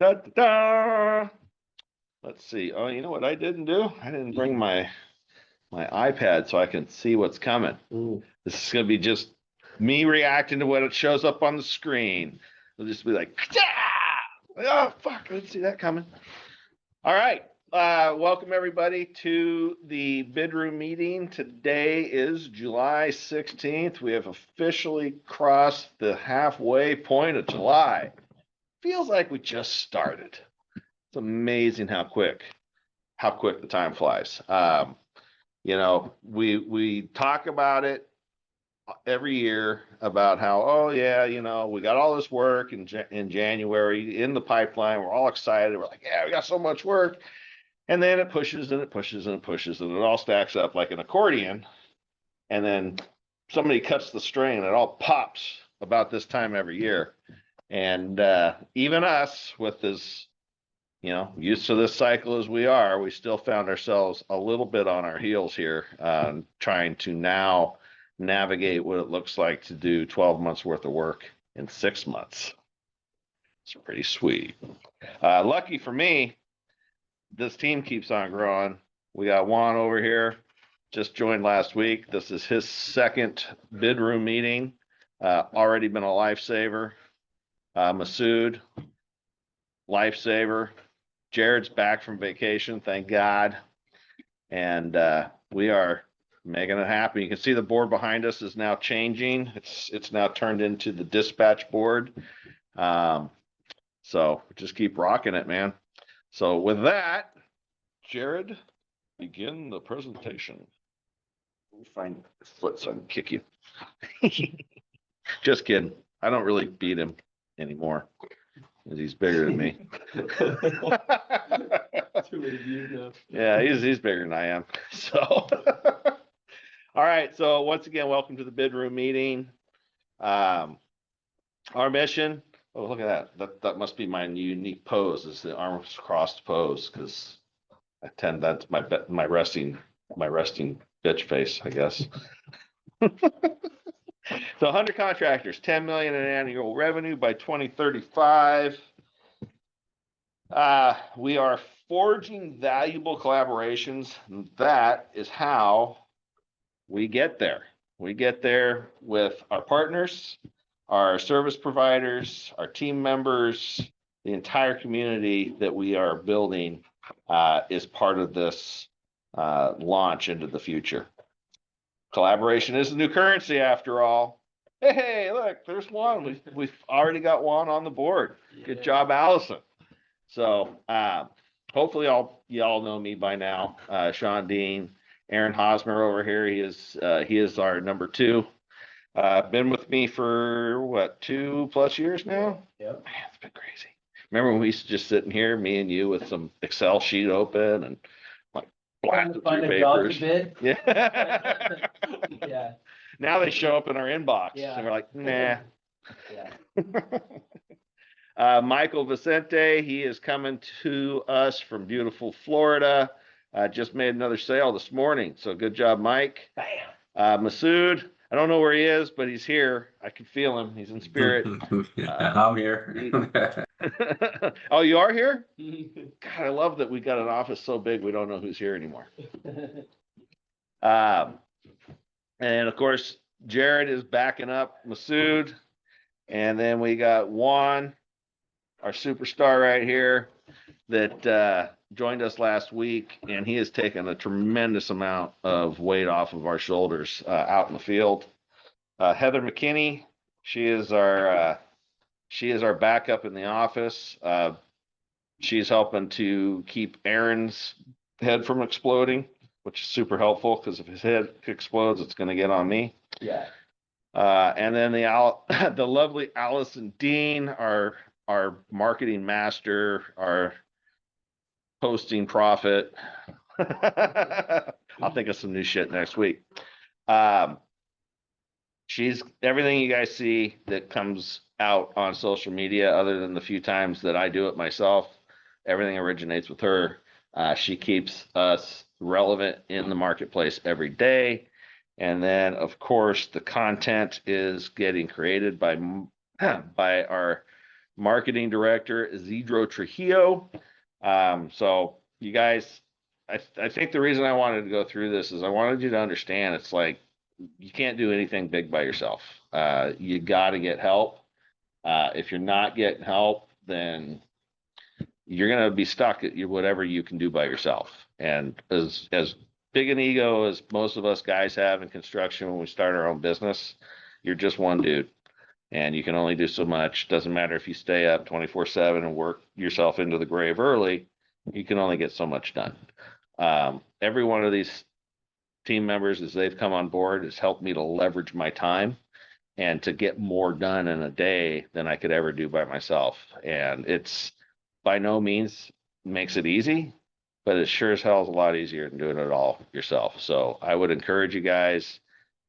Da, da, da. Let's see. Oh, you know what I didn't do? I didn't bring my iPad so I can see what's coming. Ooh. This is going to be just me reacting to what it shows up on the screen. It'll just be like, oh, fuck, I didn't see that coming. All right. Welcome, everybody, to the bid room meeting. Today is July 16th. We have officially crossed the halfway point of July. Feels like we just started. It's amazing how quick the time flies. You know, we talk about it every year about how, oh yeah, you know, we got all this work in January in the pipeline. We're all excited. We're like, yeah, we got so much work. And then it pushes and it pushes and it pushes and it all stacks up like an accordion. And then somebody cuts the string and it all pops about this time every year. And even us with this, you know, used to this cycle as we are, we still found ourselves a little bit on our heels here, trying to now navigate what it looks like to do 12 months worth of work in 6 months. It's pretty sweet. Lucky for me, this team keeps on growing. We got Juan over here, just joined last week. This is his second bid room meeting. Already been a lifesaver. Masood, lifesaver. Jared's back from vacation, thank God. And we are making it happen. You can see the board behind us is now changing. It's now turned into the dispatch board. So just keep rocking it, man. So with that, Jared, begin the presentation. Let me find his foot so I can kick you. Just kidding. I don't really beat him anymore because he's bigger than me. Yeah, he's bigger than I am. So, all right. So once again, welcome to the bid room meeting. Our mission. Oh, look at that. That must be my unique pose. Is the arms crossed pose because that's my resting bitch face, I guess. So 100 contractors, 10 million in annual revenue by 2035. We are forging valuable collaborations. That is how we get there. We get there with our partners, our service providers, our team members, the entire community that we are building is part of this launch into the future. Collaboration is the new currency after all. Hey, look, there's one. We've already got one on the board. Good job, Allison. So hopefully y'all know me by now. Sean Dean, Aaron Hosmer over here. He is our number 2. Been with me for what, 2+ years now? Yep. Man, it's been crazy. Remember when we used to just sit in here, me and you with some Excel sheet open and like blasting through papers. Yeah. Yeah. Now they show up in our inbox. Yeah. And we're like, nah. Yeah. Michael Vicente, he is coming to us from beautiful Florida. Just made another sale this morning. So good job, Mike. Bam. Masood, I don't know where he is, but he's here. I can feel him. He's in spirit. I'm here. Oh, you are here? God, I love that we got an office so big we don't know who's here anymore. And of course, Jared is backing up Masood. And then we got Juan, our superstar right here, that joined us last week. And he has taken a tremendous amount of weight off of our shoulders out in the field. Heather McKinney, she is our backup in the office. She's helping to keep Aaron's head from exploding, which is super helpful because if his head explodes, it's going to get on me. Yeah. And then the lovely Allison Dean, our marketing master, our posting prophet. I'll think of some new shit next week. She's everything you guys see that comes out on social media, other than the few times that I do it myself. Everything originates with her. She keeps us relevant in the marketplace every day. And then, of course, the content is getting created by our Marketing Director, Isidro Trujillo. So you guys, I think the reason I wanted to go through this is I wanted you to understand it's like you can't do anything big by yourself. You got to get help. If you're not getting help, then you're going to be stuck at whatever you can do by yourself. And as big an ego as most of us guys have in construction when we start our own business, you're just one dude. And you can only do so much. Doesn't matter if you stay up 24/7 and work yourself into the grave early, you can only get so much done. Every one of these team members, as they've come on board, has helped me to leverage my time and to get more done in a day than I could ever do by myself. And it's by no means makes it easy, but it sure as hell is a lot easier than doing it all yourself. So I would encourage you guys,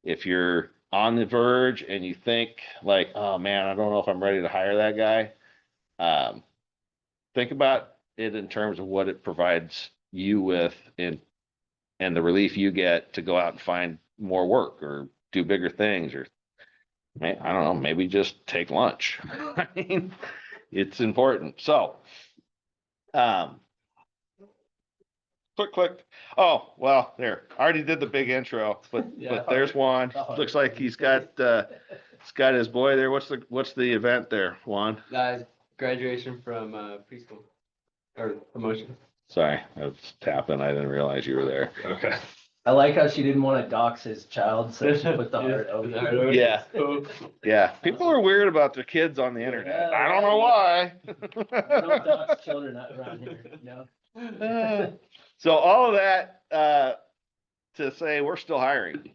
if you're on the verge and you think like, oh man, I don't know if I'm ready to hire that guy, think about it in terms of what it provides you with and the relief you get to go out and find more work or do bigger things, or I don't know, maybe just take lunch. I mean, it's important. So, click. Oh, well, there. I already did the big intro, but there's Juan. Looks like he's got his boy there. What's the event there, Juan? Graduation from preschool or promotion. Sorry, I was tapping. I didn't realize you were there. Okay. I like how she didn't want to dox his child, so she put the heart over. Yeah. Yeah. People are weird about their kids on the internet. I don't know why. Don't dox children around here, no. So all of that to say we're still hiring.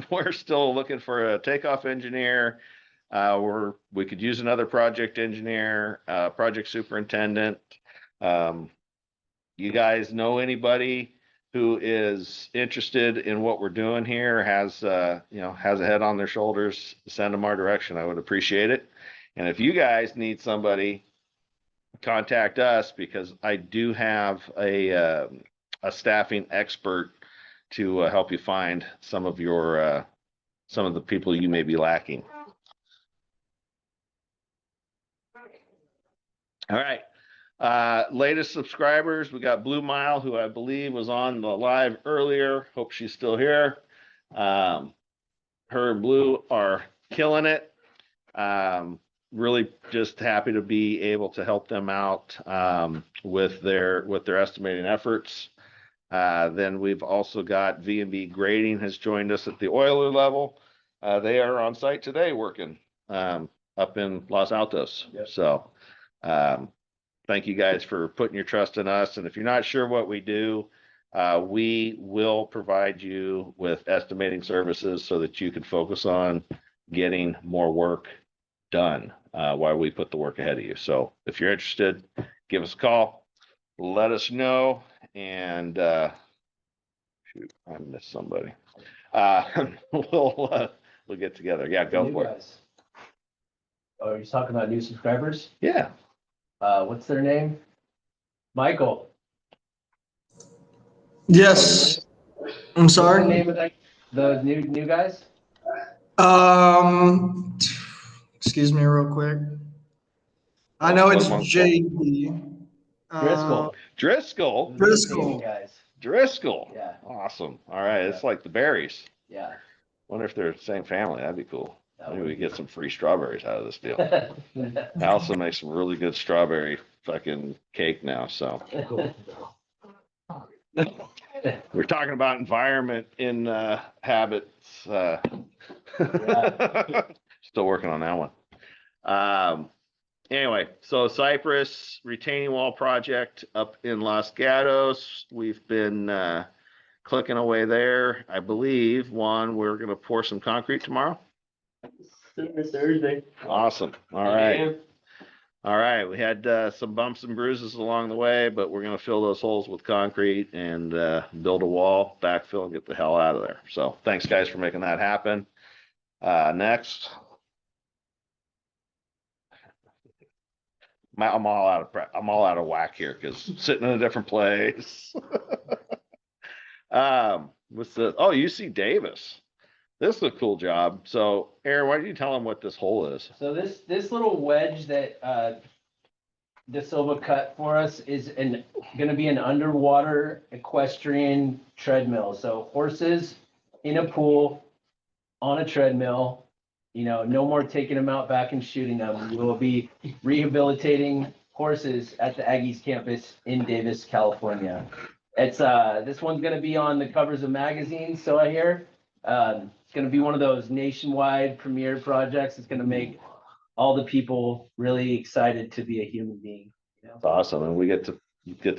We're still looking for a takeoff engineer. We could use another project engineer, project superintendent. You guys know anybody who is interested in what we're doing here, has a head on their shoulders, send them our direction. I would appreciate it. And if you guys need somebody, contact us, because I do have a staffing expert to help you find some of the people you may be lacking. All right. Latest subscribers, we got Blue Mile, who I believe was on the live earlier. Hope she's still here. Her and Blue are killing it. Really just happy to be able to help them out with their estimating efforts. Then we've also got V&B Grading has joined us at the oiler level. They are on site today working up in Los Altos. Yep. So thank you guys for putting your trust in us. And if you're not sure what we do, we will provide you with estimating services so that you can focus on getting more work done while we put the work ahead of you. So if you're interested, give us a call, let us know, and shoot, I missed somebody. We'll get together. Yeah, go for it. Oh, you're talking about new subscribers? Yeah. What's their name? Michael. Yes. I'm What's the sorry. name of the new guys? Excuse me real quick. I know it's What JD. Driscoll. Driscoll. Driscoll. Guys. Driscoll. Yeah. Awesome. All right. It's like the berries. Yeah. Wonder if they're the same family. That'd be cool. That Maybe would we be get some free strawberries out of this deal. Allison makes some really good strawberry fucking cake now. So we're talking about environment in habits. Still working on that one. Anyway, so Cypress retaining wall project up in Los Gatos. We've been clicking away there. I believe, Juan, we're going to pour some concrete tomorrow. Thursday. Awesome. All right. All right. We had some bumps and bruises along the way, but we're going to fill those holes with concrete and build a wall, backfill, and get the hell out of there. So thanks, guys, for making that happen. Next. I'm all out of whack here because sitting in a different place. What's the UC Davis? This is a cool job. So, Aaron, why don't you tell them what this hole is? So this little wedge that De Silva cut for us is gonna be an underwater equestrian treadmill. So horses in a pool on a treadmill, no more taking them out back and shooting them. We will be rehabilitating horses at the Aggies campus in Davis, California. It's this one's gonna be on the covers of magazines, so I hear. It's gonna be one of those nationwide premiere projects. It's gonna make all the people really excited to be a human being. It's awesome. And we get to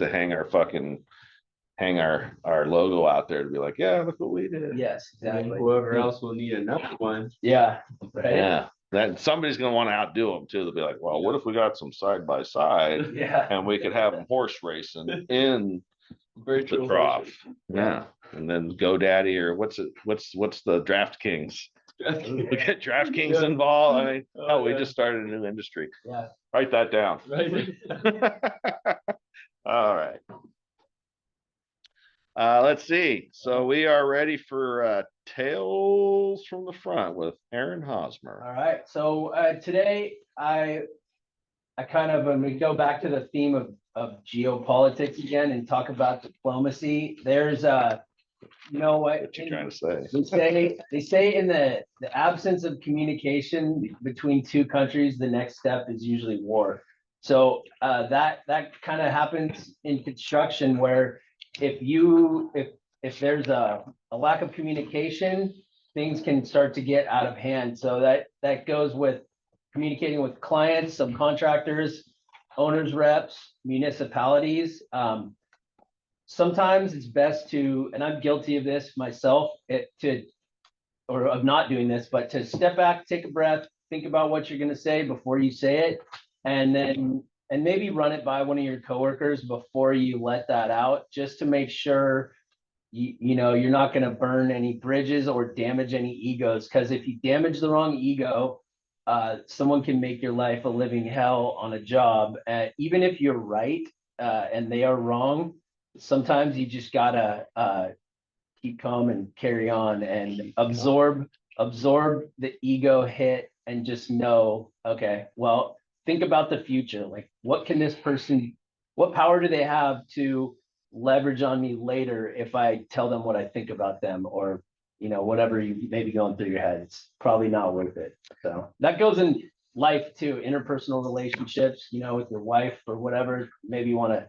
hang our logo out there to be like, yeah, look what we did. Yes, And exactly. whoever else will need another one. Yeah, right. Yeah. That somebody's gonna want to outdo them too. They'll be like, well, what if we got some side by side Yeah. and we could have them horse racing in Virtual the trough? version. Yeah. And then GoDaddy or what's the DraftKings? We get DraftKings Yeah. involved. I mean, Oh, hell, we yeah. just started a new industry. Yeah. Write that down. Right. All right. Let's see. So we are ready for Tales from the Front with Aaron Hosmer. All right. So today I kind of when we go back to the theme of geopolitics again and talk about diplomacy. There's you know what? What you trying to say? They say in the absence of communication between two countries, the next step is usually war. So that kind of happens in construction where if there's a lack of communication, things can start to get out of hand. So that goes with communicating with clients, subcontractors, owners reps, municipalities. Sometimes it's best to, and I'm guilty of this myself, or of not doing this, but to step back, take a breath, think about what you're going to say before you say it, and maybe run it by one of your coworkers before you let that out, just to make sure you're not going to burn any bridges or damage any egos. Because if you damage the wrong ego, someone can make your life a living hell on a job. Even if you're right and they are wrong, sometimes you just gotta keep calm and carry on and absorb the ego hit and just know, okay, well, think about the future. Like, what power do they have to leverage on me later if I tell them what I think about them, or whatever you may be going through your head? It's probably not worth it. So that goes in life too, interpersonal relationships, with your wife or whatever. Maybe you want to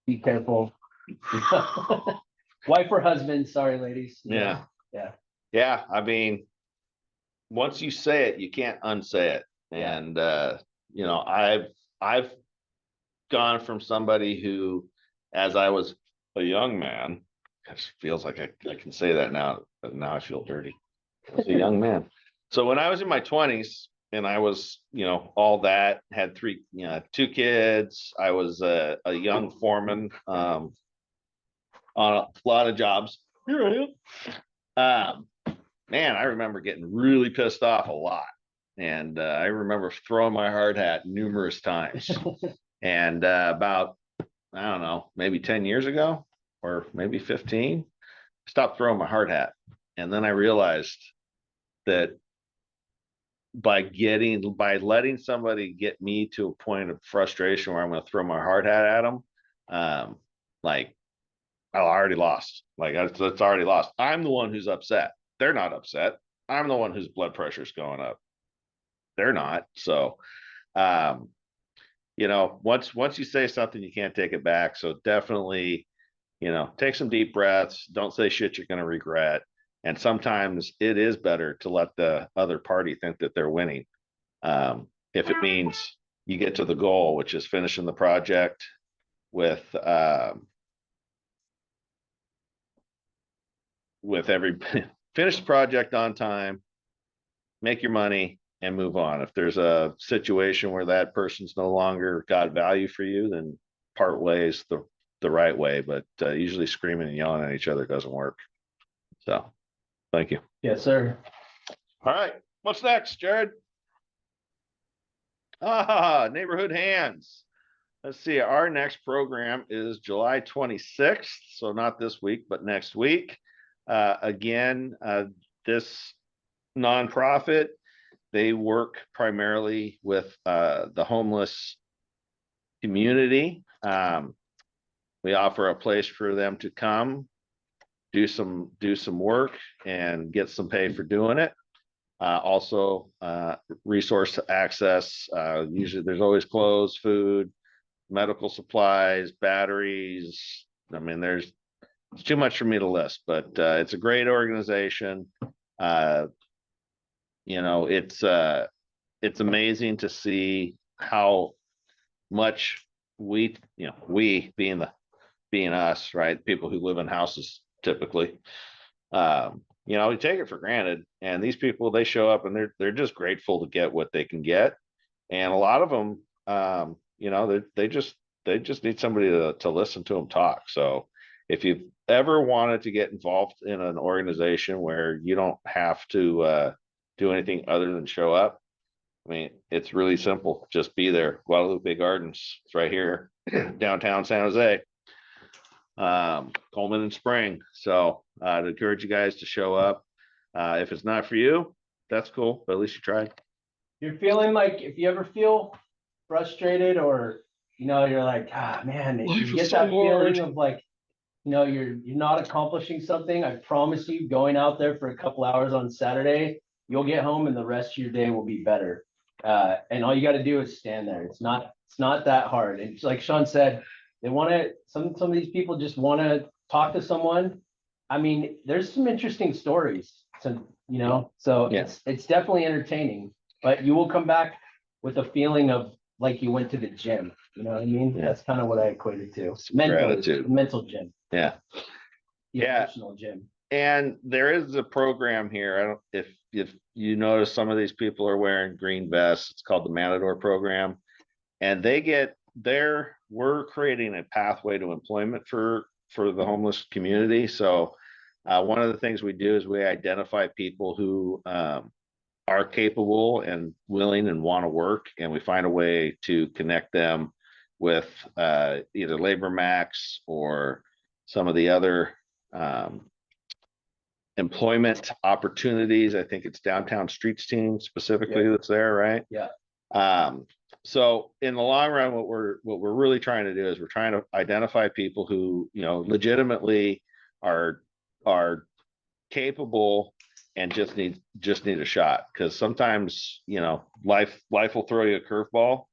be careful. Wife or husband, sorry ladies. Yeah. Yeah. Yeah. I mean, once you say it, you can't unsay it. Yeah. And I've gone from somebody who, as I was a young man, it feels like I can say that now, but now I feel dirty. I was a young man. So when I was in my 20s and I was, all that, had two kids, I was a young foreman on a lot of jobs. Here I am. Man, I remember getting really pissed off a lot. And I remember throwing my hard hat numerous times. And about, I don't know, maybe 10 years ago or maybe 15, I stopped throwing my hard hat. And then I realized that by letting somebody get me to a point of frustration where I'm going to throw my hard hat at them, like, I already lost. Like, it's already lost. I'm the one who's upset. They're not upset. I'm the one whose blood pressure's going up. They're not. So, once you say something, you can't take it back. So definitely, take some deep breaths. Don't say shit you're going to regret. And sometimes it is better to let the other party think that they're winning. If it means you get to the goal, which is finishing the project with every finish the project on time, make your money, and move on. If there's a situation where that person's no longer got value for you, then part ways the right way. But usually screaming and yelling at each other doesn't work. So, thank you. Yes, sir. All right, what's next, Jared? Neighborhood Hands. Let's see. Our next program is July 26th. So not this week, but next week. Again, this nonprofit, they work primarily with the homeless community. We offer a place for them to come, do some work and get some pay for doing it. Also, resource access. Usually there's always clothes, food, medical supplies, batteries. I mean, it's too much for me to list, but it's a great organization. You know, it's amazing to see how much we being us, right? People who live in houses typically, you know, we take it for granted. And these people, they show up and they're just grateful to get what they can get. And a lot of them, you know, they just need somebody to listen to them talk. So if you've ever wanted to get involved in an organization where you don't have to do anything other than show up, I mean, it's really simple. Just be there. Guadalupe Gardens, it's right here, downtown San Jose. Coleman and Spring. So I'd encourage you guys to show up. If it's not for you, that's cool, but at least you tried. You're feeling like, if you ever feel frustrated or, you know, you're like, ah, man, Life you is get so that feeling hard. of like, you know, you're not accomplishing something. I promise you, going out there for a couple hours on Saturday, you'll get home and the rest of your day will be better. And all you got to do is stand there. It's not that hard. And like Sean said, they want to, some of these people just want to talk to someone. I mean, there's some interesting stories. So, you know, so Yeah. it's definitely entertaining, but you will come back with a feeling of like you went to the gym. You know what I mean? Yeah. That's kind of what I equate it to. Gratitude. Mental gym. Yeah. The Yeah. emotional gym. And there is a program here. I don't, if you notice, some of these people are wearing green vests. It's called the Matador program, and we're creating a pathway to employment for the homeless community. So one of the things we do is we identify people who are capable and willing and want to work, and we find a way to connect them with either Labor Max or some of the other employment opportunities. I think it's Downtown Streets team specifically that's there, right? Yeah. So in the long run, what we're really trying to do is we're trying to identify people who, you know, legitimately are capable and just need a shot. Because sometimes, you know, life will throw you a curveball,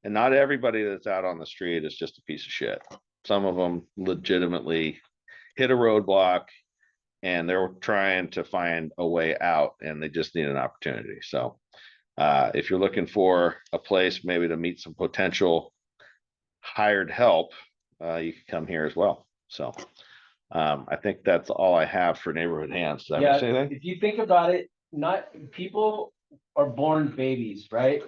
and not everybody that's out on the street is just a piece of shit. Some of them legitimately hit a roadblock and they're trying to find a way out, and they just need an opportunity. So if you're looking for a place maybe to meet some potential hired help, you can come here as well. So I think that's all I have for Neighborhood Hands. Did I miss anything? If you think about it, not people are born babies, right?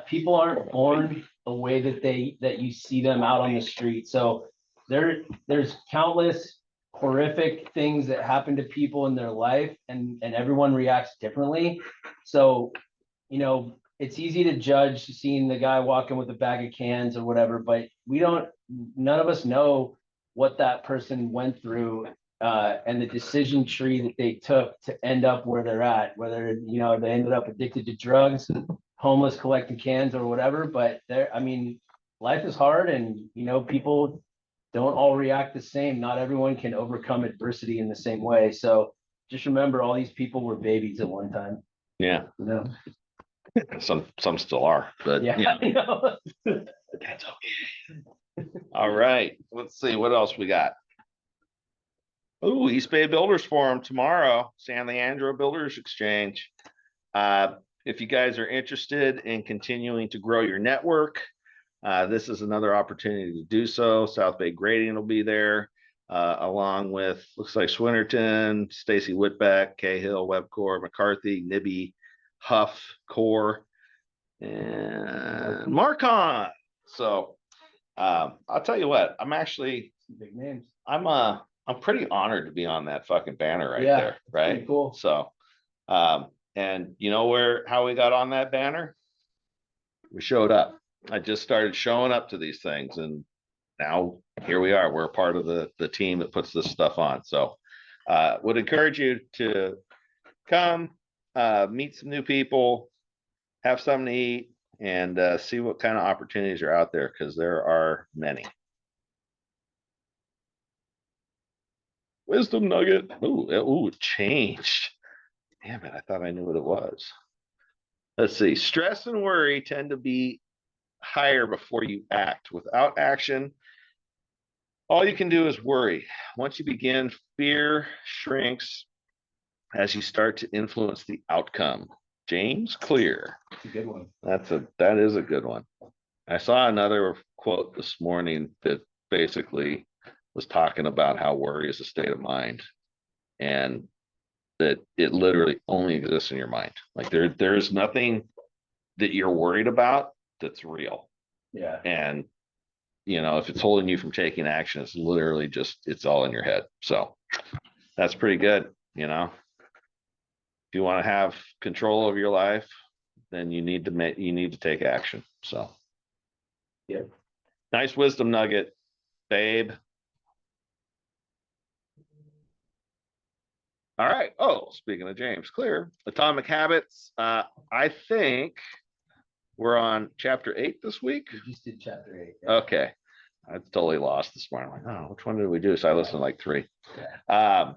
People aren't born the way that you see them out on the street. So there's countless horrific things that happen to people in their life, and everyone reacts differently. So, you know, it's easy to judge seeing the guy walking with a bag of cans or whatever, but none of us know what that person went through and the decision tree that they took to end up where they're at, whether, you know, they ended up addicted to drugs, homeless, collecting cans or whatever. But I mean, life is hard, and, you know, people don't all react the same. Not everyone can overcome adversity in the same way. So just remember, all these people were babies at one time. Yeah. You know? Some still are, but Yeah. yeah. You know? That's okay. All right, let's see what else we got. Oh, East Bay Builders Forum tomorrow, San Leandro Builders Exchange. If you guys are interested in continuing to grow your network, this is another opportunity to do so. South Bay Grading will be there, along with, looks like Swinnerton, Stacy Whitbeck, Cahill, Webcor, McCarthy, Nibby, Huff, Core, and Marcon. So I'll tell you what, I'm actually, Big names. I'm pretty honored to be on that fucking banner right Yeah, there, right? pretty cool. So, and you know how we got on that banner? We showed up. I just started showing up to these things, and now here we are. We're a part of the team that puts this stuff on. So, would encourage you to come, meet some new people, have something to eat, and see what kind of opportunities are out there, because there are many. Wisdom nugget. Ooh, it changed. Damn it, I thought I knew what it was. Let's see. Stress and worry tend to be higher before you act. Without action, all you can do is worry. Once you begin, fear shrinks as you start to influence the outcome. James Clear. It's a good one. That is a good one. I saw another quote this morning that basically was talking about how worry is a state of mind, and that it literally only exists in your mind. Like there's nothing that you're worried about that's real. Yeah. And if it's holding you from taking action, it's literally just, it's all in your head. So that's pretty good. If you want to have control over your life, then you need to take action. So yeah, nice wisdom nugget, babe. All right. Oh, speaking of James Clear, Atomic Habits. I think we're on chapter 8 this week. we just did chapter 8. Yeah. Okay. I totally lost this morning. I'm like, oh, which one did we do? So I listened to like 3. Yeah.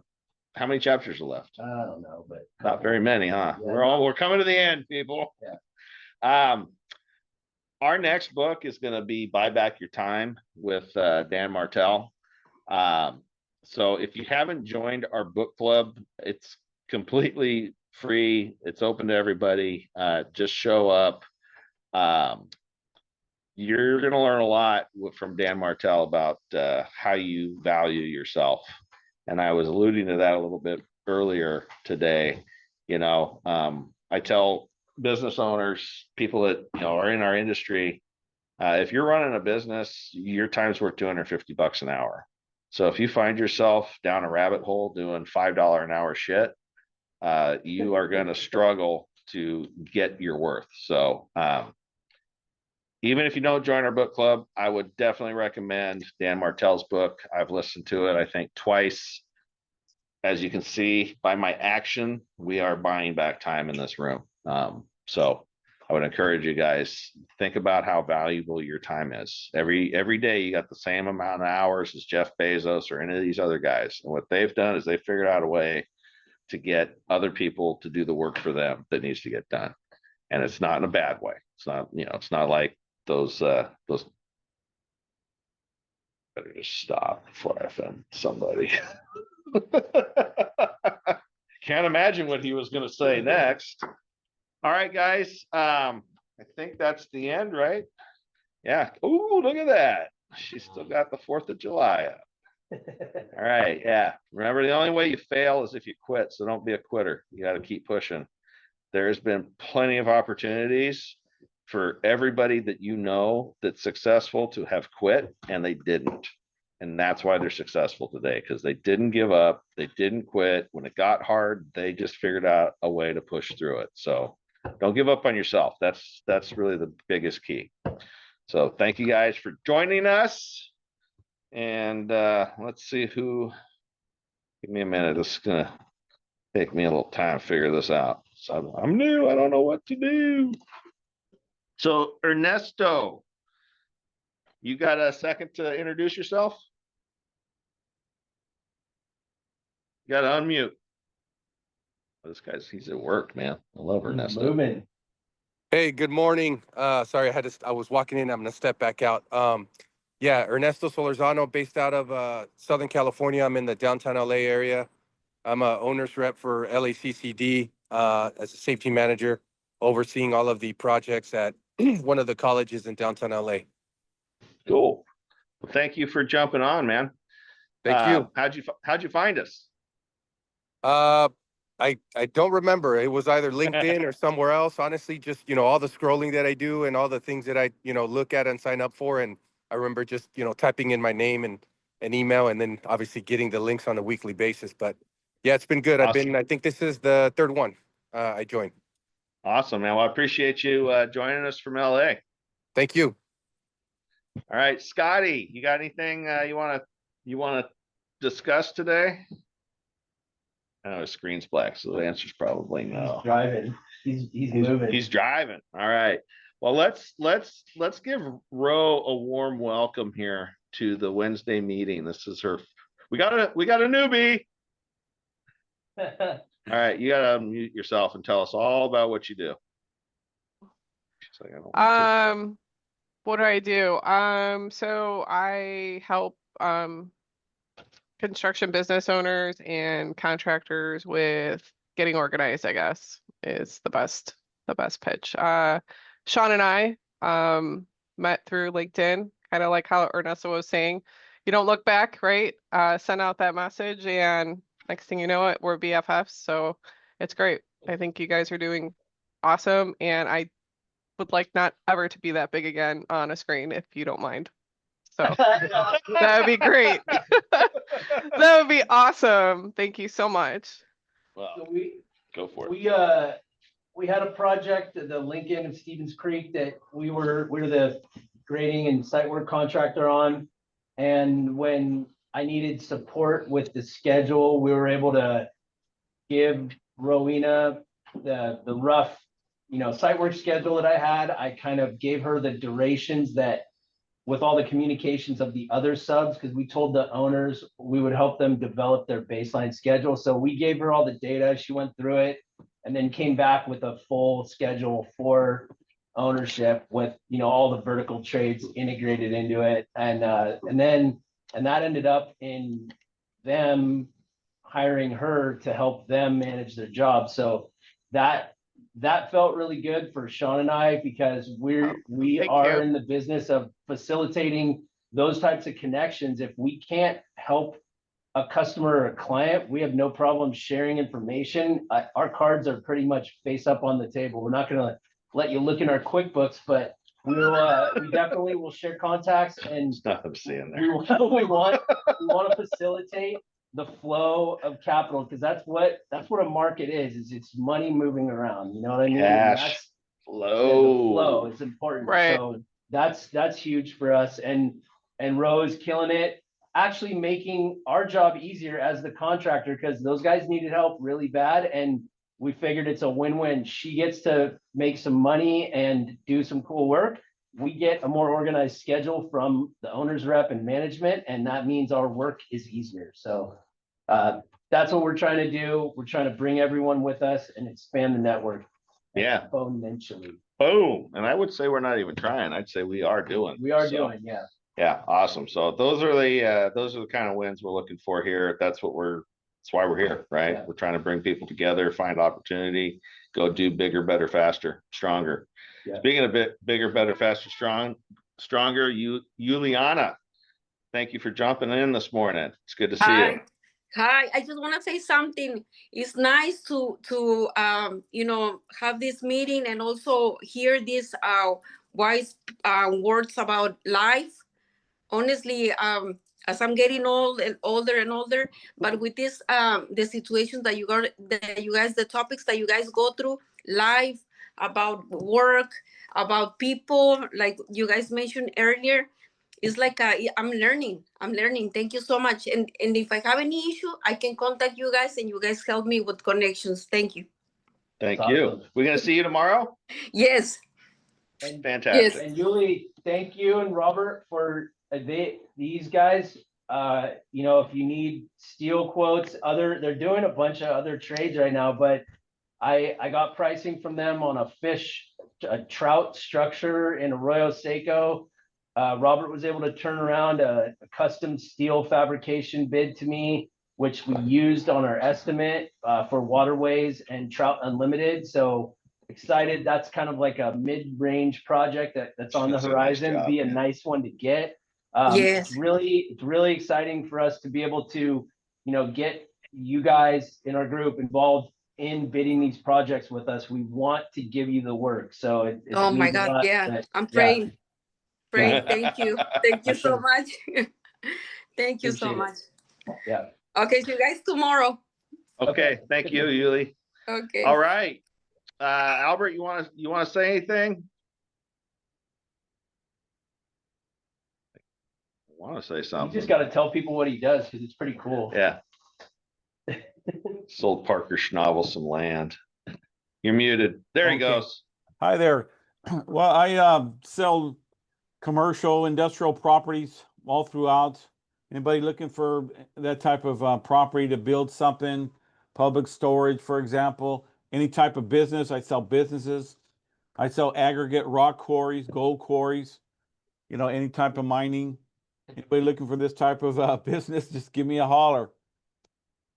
How many chapters are left? I don't know, but Not very many, huh? Yeah. We're coming to the end, people. Yeah. Our next book is going to be Buy Back Your Time with Dan Martell. So if you haven't joined our book club, it's completely free. It's open to everybody. Just show up. You're going to learn a lot from Dan Martell about how you value yourself. And I was alluding to that a little bit earlier today. I tell business owners, people that are in our industry, if you're running a business, your time's worth $250 an hour. So if you find yourself down a rabbit hole doing $5 an hour shit, you are going to struggle to get your worth. So even if you don't join our book club, I would definitely recommend Dan Martell's book. I've listened to it, I think, twice. As you can see by my action, we are buying back time in this room. So I would encourage you guys, think about how valuable your time is. Every day you got the same amount of hours as Jeff Bezos or any of these other guys. And what they've done is they figured out a way to get other people to do the work for them that needs to get done. And it's not in a bad way. It's not, it's not like those better just stop before I offend somebody. Can't imagine what he was going to say next. All right, guys. I think that's the end, right? Yeah. Ooh, look at that. She's still got the 4th of July up. All right. Yeah. Remember, the only way you fail is if you quit. So don't be a quitter. You got to keep pushing. There's been plenty of opportunities for everybody that that's successful to have quit, and they didn't. And that's why they're successful today, because they didn't give up. They didn't quit. When it got hard, they just figured out a way to push through it. So don't give up on yourself. That's really the biggest key. So thank you guys for joining us. And let's see who, give me a minute. This is going to take me a little time to figure this out. So I'm new. I don't know what to do. So Ernesto, you got a second to introduce yourself? You got to unmute. He's at work, man. I love Ernesto. Moving. Hey, good morning. Sorry, I was walking in. I'm gonna step back out. Yeah, Ernesto Solorzano, based out of Southern California. I'm in the downtown LA area. I'm a owner's rep for LACCD as a safety manager, overseeing all of the projects at one of the colleges in downtown LA. Cool. Well, thank you for jumping on, man. Thank you. How'd you find us? I don't remember. It was either LinkedIn or somewhere else. Honestly, just, all the scrolling that I do and all the things that I, look at and sign up for. And I remember just, typing in my name and an email, and then obviously getting the links on a weekly basis. But yeah, it's been good. Awesome. I think this is the 3rd one I joined. Awesome, man. Well, I appreciate you joining us from LA. Thank you. All right, Scotty, you got anything you want to discuss today? I know his screen's black, so the answer's probably no. He's driving. He's moving. He's driving. All right. Well, let's give Ro a warm welcome here to the Wednesday meeting. This is her. We got a newbie. All right, you gotta unmute yourself and tell us all about what you do. She's like, I don't want to. What do I do? So I help construction business owners and contractors with getting organized, I guess, is the best pitch. Sean and I met through LinkedIn, kind of like how Ernesto was saying. You don't look back, right? Send out that message, and next thing you know it, we're BFFs. So it's great. I think you guys are doing awesome, and I would like not ever to be that big again on a screen, if you don't mind. So that would be great. That would be awesome. Thank you so much. Well, So go for it. we had a project at the Lincoln and Stevens Creek that we were the grading and site work contractor on. And when I needed support with the schedule, we were able to give Rowena the rough, site work schedule that I had. I kind of gave her the durations that with all the communications of the other subs, because we told the owners we would help them develop their baseline schedule. So we gave her all the data, she went through it, and then came back with a full schedule for ownership with, all the vertical trades integrated into it. And that ended up in them hiring her to help them manage their job. So that felt really good for Sean and I, because we Thank are you. in the business of facilitating those types of connections. If we can't help a customer or a client, we have no problem sharing information. Our cards are pretty much face up on the table. We're not going to let you look in our QuickBooks, but we definitely will share contacts, and Stuff I'm seeing there. we want to facilitate the flow of capital, because that's what a market is it's money moving around. You know what I mean? Cash The flow. flow is important. Right. So that's huge for us. And Rose killing it, actually making our job easier as the contractor, because those guys needed help really bad, and we figured it's a win-win. She gets to make some money and do some cool work. We get a more organized schedule from the owner's rep and management, and that means our work is easier. So that's what we're trying to do. We're trying to bring everyone with us and expand the network. Yeah. Exponentially. Boom. And I would say we're not even trying. I'd say we are doing. We are So, doing, yeah. Yeah, awesome. So those are the kind of wins we're looking for here. That's why we're here, right? Yeah. We're trying to bring people together, find opportunity, go do bigger, better, faster, stronger. Yeah. Speaking of bigger, better, faster, stronger, Juliana, thank you for jumping in this morning. It's good to see you. Hi, I just want to say something. It's nice to have this meeting and also hear these wise words about life. Honestly, as I'm getting old and older, but with this the situations that you guys, the topics that you guys go through, life, about work, about people, like you guys mentioned earlier, it's like I'm learning. Thank you so much. And if I have any issue, I can contact you guys, and you guys help me with connections. Thank you. Thank That's you. awesome. We're gonna see you tomorrow. Yes. And, Fantastic. Yes. and Julie, thank you and Robert for these guys. If you need steel quotes, they're doing a bunch of other trades right now, but I got pricing from them on a trout structure in Arroyo Seco. Robert was able to turn around a custom steel fabrication bid to me, which we used on our estimate for waterways and Trout Unlimited. So excited. That's kind of like a mid-range project that's on the That's a nice horizon. job, Be a yeah. nice one to get. Yes. It's really exciting for us to be able to, get you guys in our group involved in bidding these projects with us. We want to give you the work. So it Oh my means a God. lot Yeah. that- I'm yeah. praying. Thank you. Thank you so much. Thank you so Appreciate it. much. Yeah. Okay, see you guys tomorrow. Okay, thank you, Yuli. Okay. All right. Albert, you wanna say anything? I wanna say You something. just got to tell people what he does, because it's pretty cool. Yeah. Sold Parker Schnabel some land. You're muted. There he Okay. goes. Hi there. Well, I sell commercial, industrial properties all throughout. Anybody looking for that type of property to build something, public storage, for example, any type of business, I sell businesses. I sell aggregate rock quarries, gold quarries, any type of mining. Anybody looking for this type of business, just give me a holler.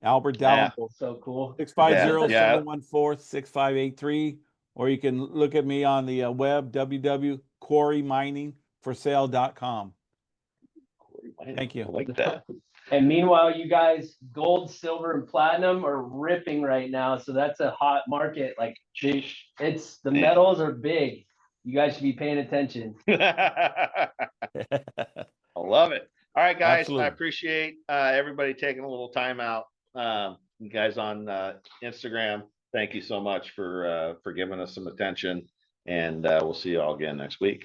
Albert Yeah. Dalrymple, So cool. 650-714-6583, or you can look at me on the web, www.quarryminingforsale.com. Thank you. I like that. And meanwhile, you guys, gold, silver, and platinum are ripping right now. So that's a hot market. Like the metals are big. You guys should be paying attention. I love it. All right, guys. Absolutely. I appreciate everybody taking a little time out. You guys on Instagram, thank you so much for giving us some attention, and we'll see you all again next week.